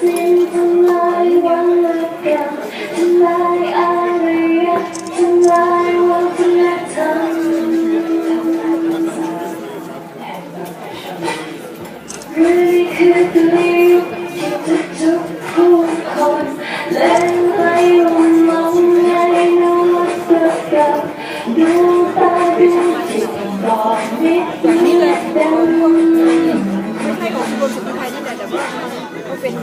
สิ้นทำลายวันและกันทำลายอารยะทำลายวัฒนธรรมหรือนี่คือตัวยุคที่ทุกผู้คนเล่นไปลุ่มลงในนวัตกรรมดูตาดูจิตบอกนิดนิดดังไม่ใช่ของคนสุโขทัยนี่แหละแต่ว่าเขาเป็น